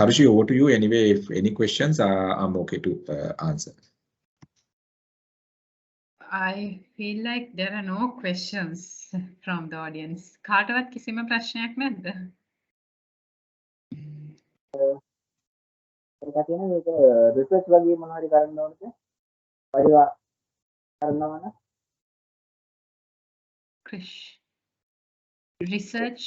Harushi, over to you. Anyway, if any questions, I'm okay to answer. I feel like there are no questions from the audience. කාටවත් කිසිම ප්‍රශ්නයක් නැද්ද? ඒක කියන මේක research වගේ මොනවා හරි කරන්න ඕනද? පරිවා කරනවා නම් ක්‍රිෂ් රිසර්ච්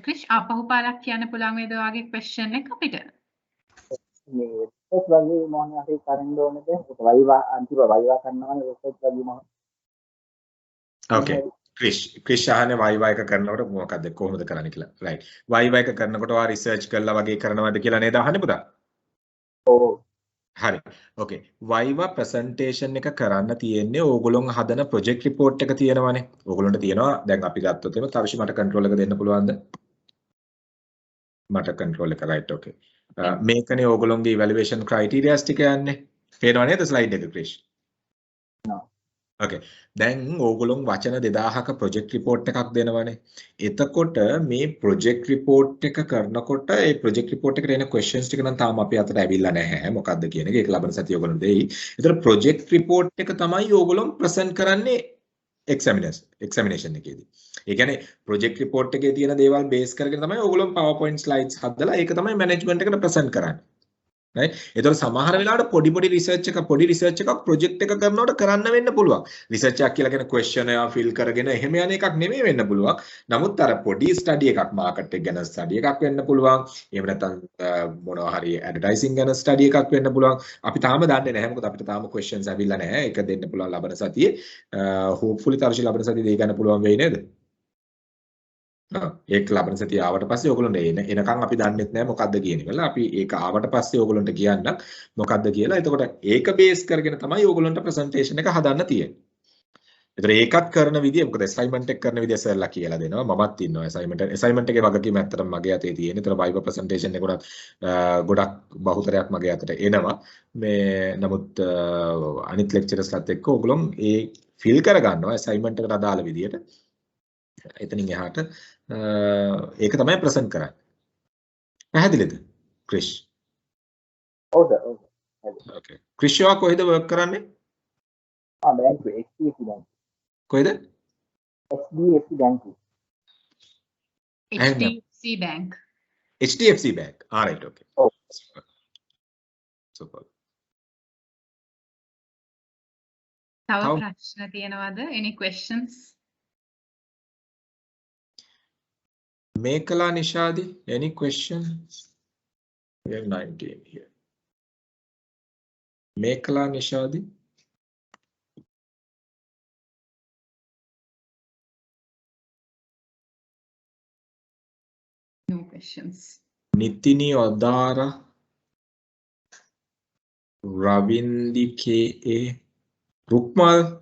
ක්‍රිෂ් ආපහු පාරක් කියන්න පුළුවන් වේද ඔයාගේ question එක අපිට? මේ රිසර්ච් වගේ මොනවා හරි කරන්න ඕනද? ඒක වයිවා අන්තිම වයිවා කරනවා නම් රිසර්ච් වගේ මොනවා? Okay. ක්‍රිෂ් අහන්නේ වයිවා එක කරනකොට මොකක්ද කොහොමද කරන්නේ කියලා. right. වයිවා එක කරනකොට ඔයා රිසර්ච් කරලා වගේ කරනවද කියලා නේද අහන්නේ පුතා? ඔව්. හරි. okay. වයිවා ප්‍රසන්ටේෂන් එක කරන්න තියෙන්නේ ඕගොල්ලෝ හදන ප්‍රොජෙක්ට් රිපෝට් එක තියෙනවානේ. ඕගොල්ලන්ට තියෙනවා දැන් අපි ගත්තොත් එimhe තවශි මට කන්ට්‍රෝල් එක දෙන්න පුළුවන්ද? මට කන්ට්‍රෝල් එක right okay. මේකනේ ඕගොල්ලෝගේ ඉවැලුවේෂන් ක්‍රයිටීරියාස් ටික යන්නේ. පේනව නේද ස්ලයිඩ් එක ක්‍රිෂ්? Okay. දැන් ඕගොල්ලෝ වචන 2000ක ප්‍රොජෙක්ට් රිපෝට් එකක් දෙනවනේ. එතකොට මේ ප්‍රොජෙක්ට් රිපෝට් එක කරනකොට ඒ ප්‍රොජෙක්ට් රිපෝට් එකට එන questions ටික නම් තාම අපි අතට ඇවිල්ලා නැහැ. මොකක්ද කියන එක ඒක ලබන සතිය ඕගොල්ලෝ දෙයි. ඒතර ප්‍රොජෙක්ට් රිපෝට් එක තමයි ඕගොල්ලෝ ප්‍රසන්ට් කරන්නේ එක්සැමිනේෂන් එකේදී. ඒ කියන්නේ ප්‍රොජෙක්ට් රිපෝට් එකේ තියෙන දේවල් බේස් කරගෙන තමයි ඕගොල්ලෝ PowerPoint slides හදලා ඒක තමයි මැනේජ්මන්ට් එකට ප්‍රසන්ට් කරන්නේ. right ඒතකොට සමහර වෙලාවට පොඩි රිසර්ච් එකක් ප්‍රොජෙක්ට් එක කරනකොට කරන්න වෙන්න පුළුවන් රිසර්ච් එකක් කියලා කියන ක්වෙස්චන් එක ෆිල් කරගෙන එහෙම යන එකක් නෙමෙයි වෙන්න පුළුවන් නමුත් අර පොඩි ස්ටඩි එකක් මාකට් එක ගැන ස්ටඩි එකක් වෙන්න පුළුවන් එහෙම නැත්නම් මොනවා හරි ඇඩ්වර්ටයිසින් ගැන ස්ටඩි එකක් වෙන්න පුළුවන් අපි තාම දන්නේ නැහැ මොකද අපිට තාම ක්වෙස්චන්ස් ඇවිල්ලා නැහැ ඒක දෙන්න පුළුවන් ලබන සතියේ හෝප්ෆුලි තර්ෂි ලබන සතියේ දෙය ගන්න පුළුවන් වෙයි නේද ඒක ලබන සතිය ආවට පස්සේ ඕගොල්ලෝ එනකන් අපි දන්නෙත් නැහැ මොකද්ද කියන එක. අපි ඒක ආවට පස්සේ ඕගොල්ලන්ට කියන්න මොකද්ද කියලා. එතකොට ඒක බේස් කරගෙන තමයි ඕගොල්ලන්ට ප්‍රසන්ටේෂන් එක හදන්න තියෙන්නේ. ඒතර ඒකත් කරන විදිය මොකද ඇසයින්මන්ට් එක කරන විදිය සර්ලා කියලා දෙනවා. මමත් ඉන්නවා ඇසයින්මන්ට් එකේ වගකීම ඇත්තටම මගේ අතේ තියෙන. ඒතර වයිවා ප්‍රසන්ටේෂන් එක උනත් ගොඩක් බහුතරයක් මගේ අතට එනවා. මේ නමුත් අනිත් ලෙක්චරර්ස්ලත් එක්ක ඕගොල්ලෝ ඒ ෆිල් කරගන්නවා ඇසයින්මන්ට් එකට අදාළ විදියට. එතනින් එහාට ඒක තමයි ප්‍රසන්ට් කරන්නේ. පැහැදිලිද? ක්‍රිෂ්. ඔව් සර් ඔව්. ඕකේ. ක්‍රිෂ් ඔයා කොහෙද වර්ක් කරන්නේ? බැංකුවේ HDFC බැංකුව. කොහෙද? HDFC බැංකුව. HDFC Bank. HDFC Bank. All right, okay. ඔව්. Super. තව ප්‍රශ්න තියෙනවද? Any questions? Mekala Nishadi, any questions? We have 19 here. Mekala Nishadi. No questions. Nitini Odara. Ravindi K.A. Rukmal.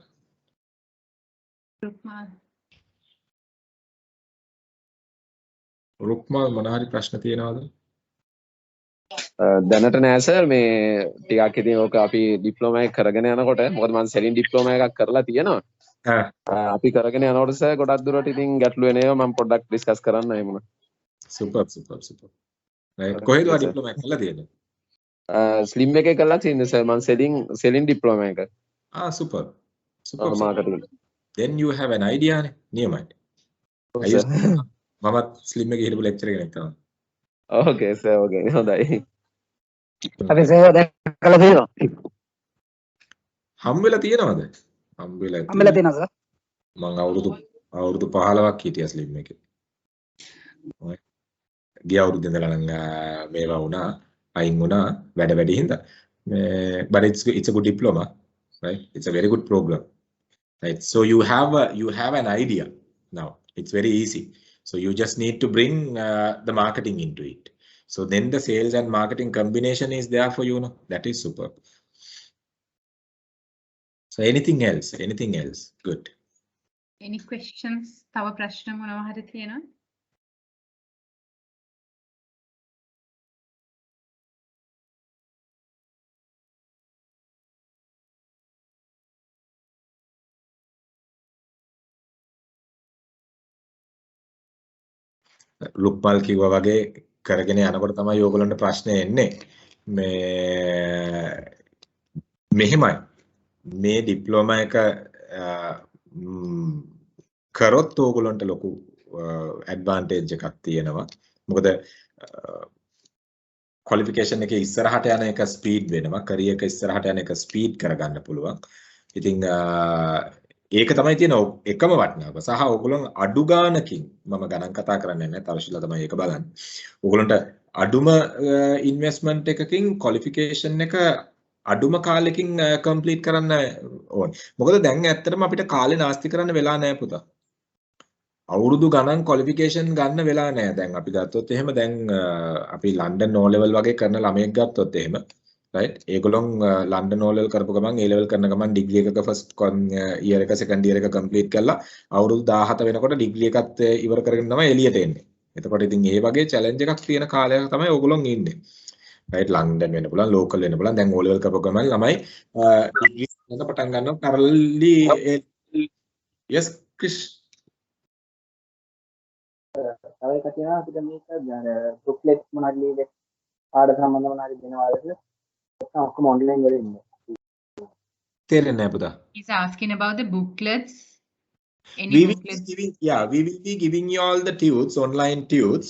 Rukmal මොන හරි ප්‍රශ්න තියෙනවද? දැනට නෑ සර් මේ ටිකක් ඉතින් ඕක අපි ඩිප්ලෝමා එක කරගෙන යනකොට මොකද මම සෙලින් ඩිප්ලෝමා එකක් කරලා තියෙනවා. අපි කරගෙන යනකොට සර් ගොඩක් දුරට ඉතින් ගැටලු වෙනේවා මම පොඩ්ඩක් ඩිස්කස් කරන්න එහෙම. සුපර්. රයිට් කොහෙද ඔය ඩිප්ලෝමා එක කරලා තියෙන්නේ? ස්ලිම් එකේ කරලා තියෙන්නේ සර් මම සෙලින් ඩිප්ලෝමා එක. Super. Marketing. Then you have an idea නේ නියමයි. මමත් ස්ලිම් එකේ හිටපු ලෙක්චර් කෙනෙක් තමයි. ඕකේ සර් ඕකේ හොඳයි. අපි සේව දැකලා තියෙනවා. හම් වෙලා තියෙනවද? හම් වෙලා තියෙනවා සර්. මම අවුරුදු 15ක් හිටියා ස්ලිම් එකේ. ගිය අවුරුද්ද ඉඳලා නම් මේවා වුණා අයින් වුණා වැඩ හින්දා. But it's a good diploma, right? It's a very good program, right? So you have an idea now. It's very easy. So you just need to bring the marketing into it. So then the sales and marketing combination is there for you. That is superb. So anything else? Good. Any questions? තව ප්‍රශ්න මොනවා හරි තියෙනවද? රුක්මල් කිව්වා වගේ කරගෙන යනකොට තමයි ඕගොල්ලන්ට ප්‍රශ්නේ එන්නේ. මෙහෙමයි. මේ ඩිප්ලෝමා එක කරොත් ඕගොල්ලන්ට ලොකු ඇඩ්වාන්ටේජ් එකක් තියෙනවා. මොකද ක්වොලිෆිකේෂන් එකේ ඉස්සරහට යන එක ස්පීඩ් වෙනවා. කරියර් එක ඉස්සරහට යන එක ස්පීඩ් කරගන්න පුළුවන්. ඉතින් ඒක තමයි තියෙන එකම වටිනාකම. සහ ඕගොල්ලන් අඩු ගානකින් මම ගණන් කතා කරන්නේ නැහැ. තවශීලා තමයි ඒක බලන්නේ. ඕගොල්ලන්ට අඩුම ඉන්වෙස්ට්මන්ට් එකකින් ක්වොලිෆිකේෂන් එක අඩුම කාලෙකින් කම්ප්ලීට් කරන්න ඕනේ. මොකද දැන් ඇත්තටම අපිට කාලේ නාස්ති කරන්න වෙලා නැහැ පුතා. අවුරුදු ගණන් ක්වොලිෆිකේෂන් ගන්න වෙලා නැහැ. දැන් අපි ගත්තොත් එහෙම දැන් අපි ලන්ඩන් O level වගේ කරන ළමයෙක් ගත්තොත් එහෙම right ඒගොල්ලොන් ලන්ඩන් O level කරපු ගමන් A level කරන ගමන් ඩිග්‍රී එකක ෆස්ට් ඉයර් එක සෙකන්ඩ් ඉයර් එක කම්ප්ලීට් කරලා අවුරුදු 17 වෙනකොට ඩිග්‍රී එකත් ඉවර කරගෙන තමයි එළියට එන්නේ. එතකොට ඉතින් මේ වගේ චැලෙන්ජ් එකක් තියෙන කාලයක තමයි ඕගොල්ලොන් ඉන්නේ. right ලන්ඩන් වෙන්න පුළුවන් ලෝකල් වෙන්න පුළුවන්. දැන් O level කරපු ගමන් ළමයි ඩිග්‍රී එක පටන් ගන්නවා කරලි yes ක්‍රිෂ් තව එකක් තියෙනවා අපිට මේක බුක්ලෙට් මොනවද ලියලා පාඩ සම්බන්ධ මොනවද දෙනවාද කියලා ඔක්කොම ඔන්ලයින් වල ඉන්නේ. තේරෙන්නේ නැහැ පුතා. He's asking about the booklets. Any We will booklets? be giving, yeah, we will be giving you all the tudes, online tudes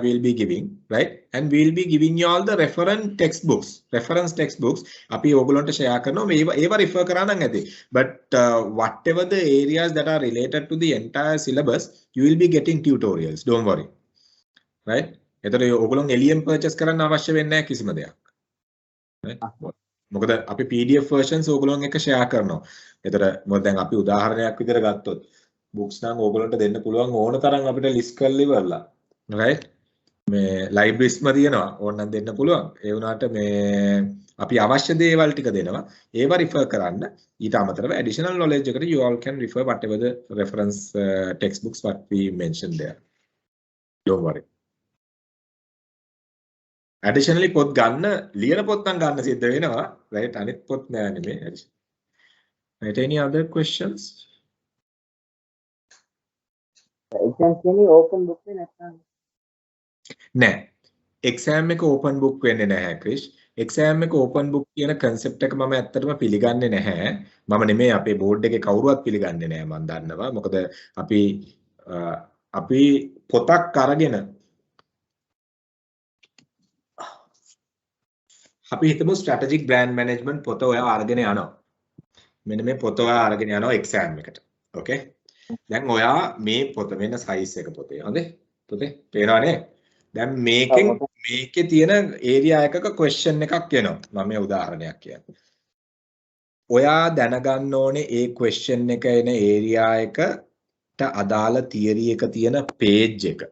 we'll be giving, right? And we'll be giving you all the reference textbooks. අපි ඕගොල්ලන්ට share කරනවා ඒව refer කරා නම් ඇති. But whatever the areas that are related to the entire syllabus, you will be getting tutorials. Don't worry. Right? එතකොට ඕගොල්ලන් එළියෙන් purchase කරන්න අවශ්‍ය වෙන්නේ නැහැ කිසිම දෙයක්. Right? මොකද අපි PDF versions ඕගොල්ලන් එක share කරනවා. එතකොට මොකද දැන් අපි උදාහරණයක් විදිහට ගත්තොත් books නම් ඕගොල්ලන්ට දෙන්න පුළුවන් ඕන තරම් අපිට list කරලා ඉවරලා. right? මේ libraries ම තියෙනවා ඕනනම් දෙන්න පුළුවන්. ඒ වුණාට මේ අපි අවශ්‍ය දේවල් ටික දෙනවා. ඒව refer කරන්න. ඊට අමතරව additional knowledge එකට you all can refer whatever the reference textbooks what we mentioned there. Don't worry. Additionally පොත් ගන්න ලියන පොත් නම් ගන්න සිද්ධ වෙනවා. right? අනිත් පොත් නෑ නෙමෙයි. Right, any other questions? Exam කියන්නේ ඕපන් බුක් එක නැත්නම් නෑ. exam එක open book වෙන්නේ නැහැ ක්‍රිෂ්. exam එක open book කියන concept එක මම ඇත්තටම පිළිගන්නේ නැහැ. මම නෙමෙයි අපේ board එකේ කවුරුවත් පිළිගන්නේ නැහැ මම දන්නවා. මොකද අපි පොතක් අරගෙන අපි හිතමු strategic brand management පොත ඔයා අරගෙන යනවා. මෙන්න මේ පොත ඔයා අරගෙන යනවා exam එකට. okay? දැන් ඔයා මේ පොත වෙන size එක පොතේ. හොඳේ? පොතේ පේනවනේ? දැන් මේකේ තියෙන area එකක question එකක් එනවා. මම මේ උදාහරණයක් කියන්නේ. ඔයා දැනගන්න ඕනේ ඒ question එක එන area එකට අදාළ theory එක තියෙන page එක.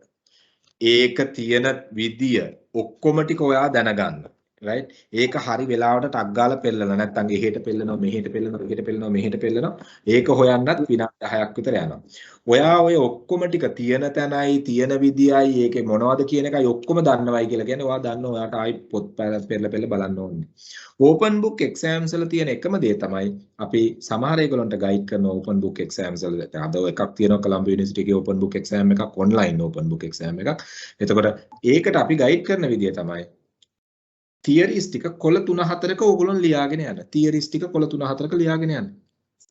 ඒක තියෙන විදිය ඔක්කොම ටික ඔයා දැනගන්න. right? ඒක හරි වෙලාවට ටක් ගාලා පෙන්නලා නැත්නම් එහෙට පෙන්නනවා මෙහෙට පෙන්නනවා එහෙට පෙන්නනවා මෙහෙට පෙන්නනවා ඒක හොයන්නත් විනාඩි 10ක් විතර යනවා. ඔයා ඔය ඔක්කොම ටික තියෙන තැනයි තියෙන විදියයි ඒකේ මොනවද කියන එකයි ඔක්කොම දන්නවයි කියලා කියන්නේ ඔයා දන්නවා ඔයාට ආයි පොත් පෙරලා බලන්න ඕනේ. open book exams වල තියෙන එකම දේ තමයි අපි සමහර ඒගොල්ලන්ට ගයිඩ් කරන open book exams වල අද එකක් තියෙනවා කොළඹ යුනිවර්සිටි එකේ open book exam එකක් online open book exam එකක්. එතකොට ඒකට අපි ගයිඩ් කරන විදිය තමයි theories ටික කොළ 3-4ක ඕගොල්ලෝ ලියාගෙන යන්න. theories ටික කොළ 3-4ක ලියාගෙන යන්න.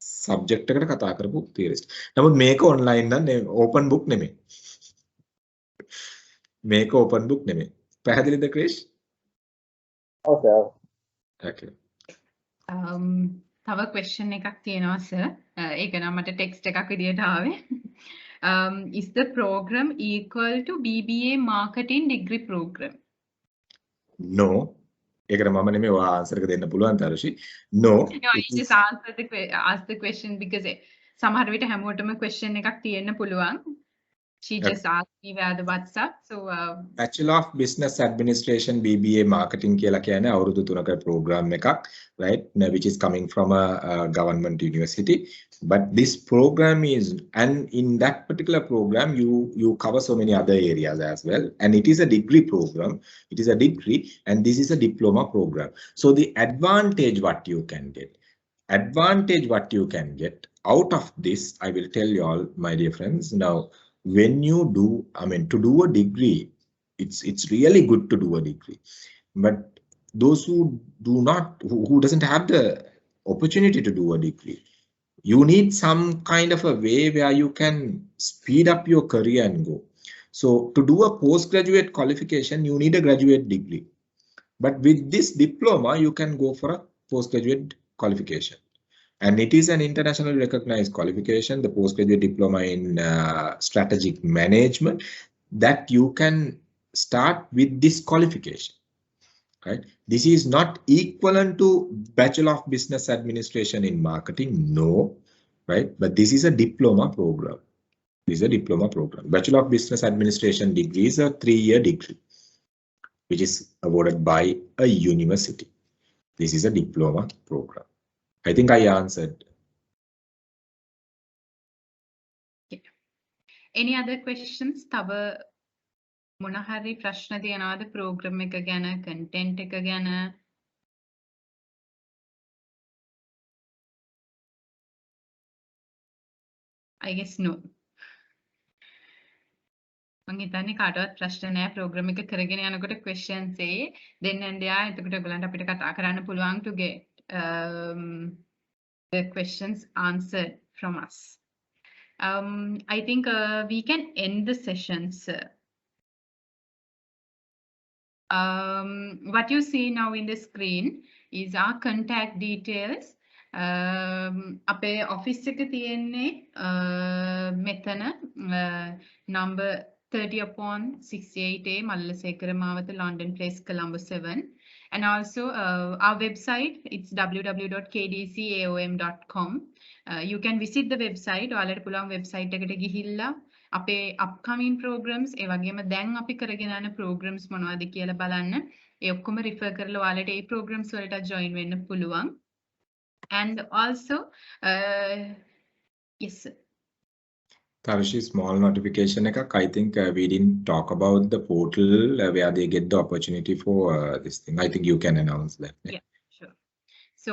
subject එකට කතා කරපු theories. නමුත් මේක online නම් open book නෙමෙයි. මේක open book නෙමෙයි. පැහැදිලිද ක්‍රිෂ්? ඔව් සර්. okay. තව question එකක් තියෙනවා sir. ඒක නම් මට text එකක් විදියට ආවේ. Is the program equal to BBA marketing degree program? No. ඒකට මම නෙමෙයි ඔයා ආන්සර් එක දෙන්න පුළුවන් Tharushi. No. No, I just asked the question because සමහර විට හැමෝටම question එකක් තියෙන්න පුළුවන්. She just asked me via the WhatsApp. So Bachelor of Business Administration BBA Marketing කියලා කියන්නේ අවුරුදු 3ක program එකක්, right? Which is coming from a government university. But this program is, and in that particular program you cover so many other areas as well, and it is a degree program. It is a degree and this is a diploma program. So the advantage what you can get out of this, I will tell you all, my dear friends. Now when you do, to do a degree it's really good to do a degree. But those who doesn't have the opportunity to do a degree, you need some kind of a way where you can speed up your career and go. So to do a postgraduate qualification, you need a graduate degree. But with this diploma, you can go for a postgraduate qualification. And it is an internationally recognized qualification, the postgraduate diploma in strategic management, that you can start with this qualification. Right? This is not equivalent to Bachelor of Business Administration in Marketing, no, right? But this is a diploma program. This is a diploma program. Bachelor of Business Administration degree is a 3-year degree, which is awarded by a university. This is a diploma program. I think I answered. Yeah. Any other questions? තව මොන හරි ප්‍රශ්න තියනවාද program එක ගැන, content එක ගැන? I guess no. මං හිතන්නේ කාටවත් ප්‍රශ්න නැහැ program එක කරගෙන යනකොට questions එයි. then and there එතකොට ඔයගලන්ට අපිට කතා කරන්න පුළුවන් to get the questions answered from us. I think we can end the session, sir. What you see now in the screen is our contact details. අපේ office එක තියෙන්නේ මෙතන number 30/68A Mallasekara Mawatha, London Place, Colombo 7. And also our website, it's www.kdcaom.com. You can visit the website. ඔයාලට පුළුවන් website එකට ගිහිල්ලා අපේ upcoming programs ඒ වගේම දැන් අපි කරගෙන යන programs මොනවද කියලා බලන්න. ඒ ඔක්කොම refer කරලා ඔයාලට ඒ programs වලට join වෙන්න පුළුවන්. And also yes sir. Tarishi, small notification. I think we didn't talk about the portal where they get the opportunity for this thing. I think you can announce that. Yeah, sure. So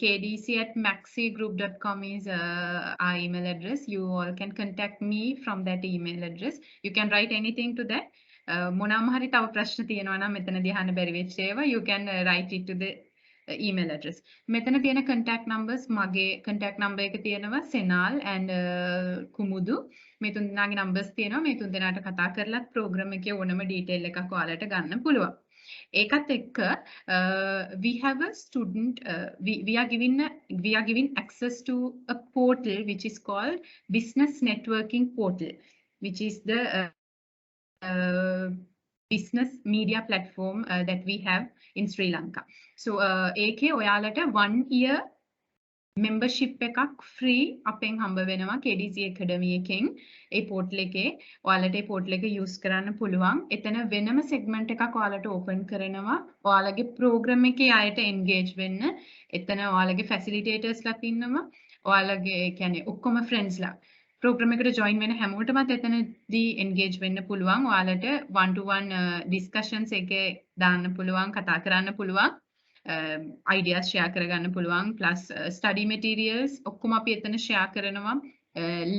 kdc@maxigroup.com is our email address. You all can contact me from that email address. You can write anything to that. මොනවාම හරි තව ප්‍රශ්න තියෙනවා නම් මෙතනදී අහන්න බැරි වෙච්ච ඒවා you can write it to the email address. මෙතන තියෙන contact numbers මගේ contact number එක තියෙනවා සෙනාල් and කුමුදු. මේ තුන් දෙනාගේ numbers තියෙනවා. මේ තුන් දෙනාට කතා කරලා program එකේ ඕනම detail එකක් ඔයාලට ගන්න පුළුවන්. ඒකත් එක්ක we have a student we are giving access to a portal which is called Business Networking Portal, which is the business media platform that we have in Sri Lanka. So ඒකේ ඔයාලට 1 year membership එකක් free අපෙන් හම්බ වෙනවා KDC Academy එකෙන්. ඒ portal එකේ ඔයාලට ඒ portal එක use කරන්න පුළුවන්. එතන වෙනම segment එකක් ඔයාලට open කරනවා. ඔයාලගේ program එකේ අයට engage වෙන්න. එතන ඔයාලගේ facilitators ලා ඉන්නවා. ඔයාලගේ කියන්නේ ඔක්කොම friends ලා. program එකට join වෙන හැමෝටමත් එතනදී engage වෙන්න පුළුවන්. ඔයාලට 1-to-1 discussions එකේ දාන්න පුළුවන්, කතා කරන්න පුළුවන්. Ideas share කරගන්න පුළුවන්, plus study materials ඔක්කොම අපි එතන share කරනවා.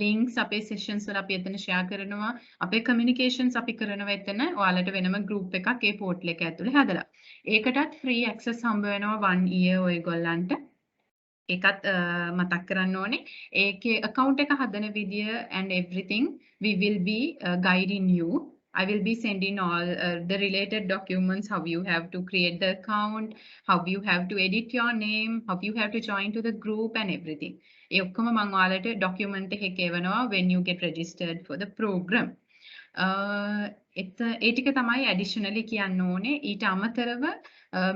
Links අපේ sessions වල අපි එතන share කරනවා. අපේ communications අපි කරනවා එතන. ඔයාලට වෙනම group එකක් ඒ portal එක ඇතුලේ හදලා. ඒකටත් free access හම්බ වෙනවා 1 year ඔයගොල්ලන්ට. ඒකත් මතක් කරන්න ඕනේ. ඒකේ account එක හදන විදිය and everything we will be guiding you. I will be sending all the related documents, how you have to create the account, how you have to edit your name, how you have to join to the group and everything. ඒ ඔක්කොම මම ඔයාලට document එකක එවනවා when you get registered for the program. ඒ ටික තමයි additionally කියන්න ඕනේ. ඊට අමතරව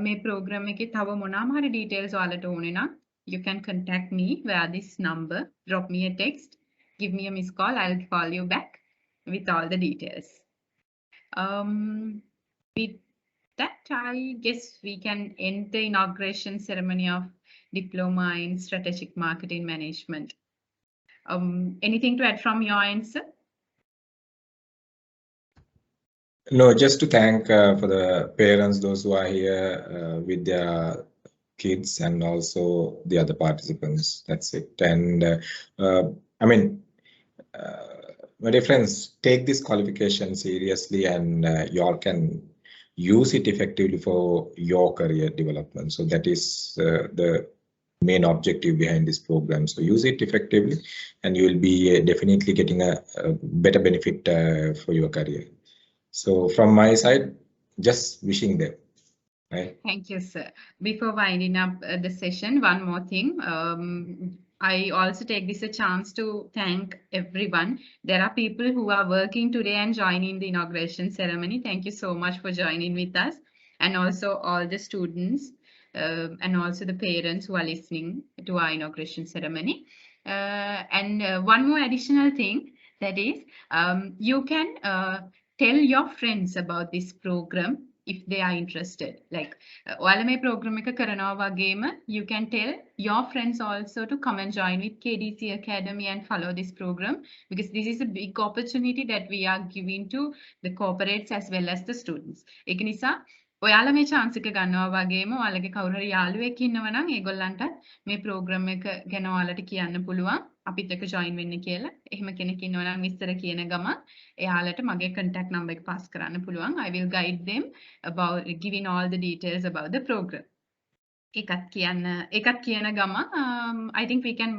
මේ program එකේ තව මොනවාම හරි details ඔයාලට ඕනේ නම් you can contact me via this number, drop me a text, give me a missed call, I'll call you back with all the details. With that, I guess we can end the inauguration ceremony of Diploma in Strategic Marketing Management. Anything to add from your end, sir? No, just to thank for the parents, those who are here with their kids, and also the other participants. That's it. And I mean, my dear friends, take this qualification seriously, and you all can use it effectively for your career development. So that is the main objective behind this program. So use it effectively, and you will be definitely getting a better benefit for your career. So from my side, just wishing them. Right. Thank you, sir. Before winding up the session, one more thing. I also take this a chance to thank everyone. There are people who are working today and joining the inauguration ceremony. Thank you so much for joining with us, and also all the students and also the parents who are listening to our inauguration ceremony. And one more additional thing, that is, you can tell your friends about this program if they are interested. Like, ඔයාලා මේ program එක කරනවා වගේම, you can tell your friends also to come and join with KDC Academy and follow this program, because this is a big opportunity that we are giving to the corporates as well as the students. ඒක නිසා ඔයාලා මේ chance එක ගන්නවා වගේම ඔයාලගේ කවුරු හරි යාළුවෙක් ඉන්නවා නම් ඒගොල්ලන්ට මේ program එක ගැන ඔයාලට කියන්න පුළුවන් අපිත් එක්ක join වෙන්න කියලා. එහෙම කෙනෙක් ඉන්නවා නම් විස්තර කියන ගමන් එයාලට මගේ contact number එක pass කරන්න පුළුවන්. I will guide them about giving all the details about the program. එකත් කියන ගමන් I think we can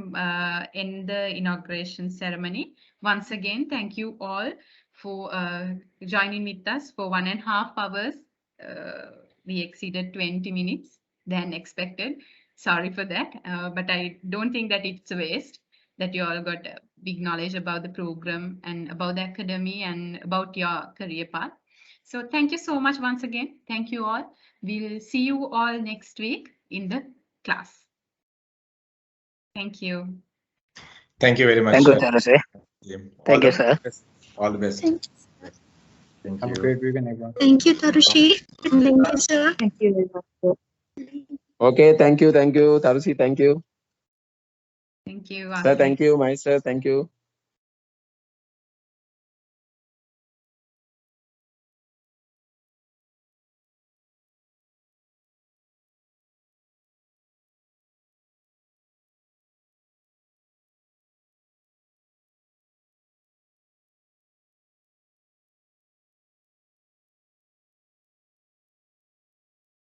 end the inauguration ceremony. Once again, thank you all for joining with us for 1.5 hours. We exceeded 20 minutes than expected. Sorry for that, but I don't think that it's a waste, that you all got a big knowledge about the program and about the academy and about your career path. So thank you so much once again. Thank you all. We'll see you all next week in the class. Thank you. Thank you very much. Thank you, Tarushi. Thank you, sir. All the best. Thank Have a you. great weekend, everyone. Thank you, Tarushi. Thank you, sir. Thank you very much. Okay, thank you, Tarushi, thank you. Thank you. Sir, thank you, my sir, thank you.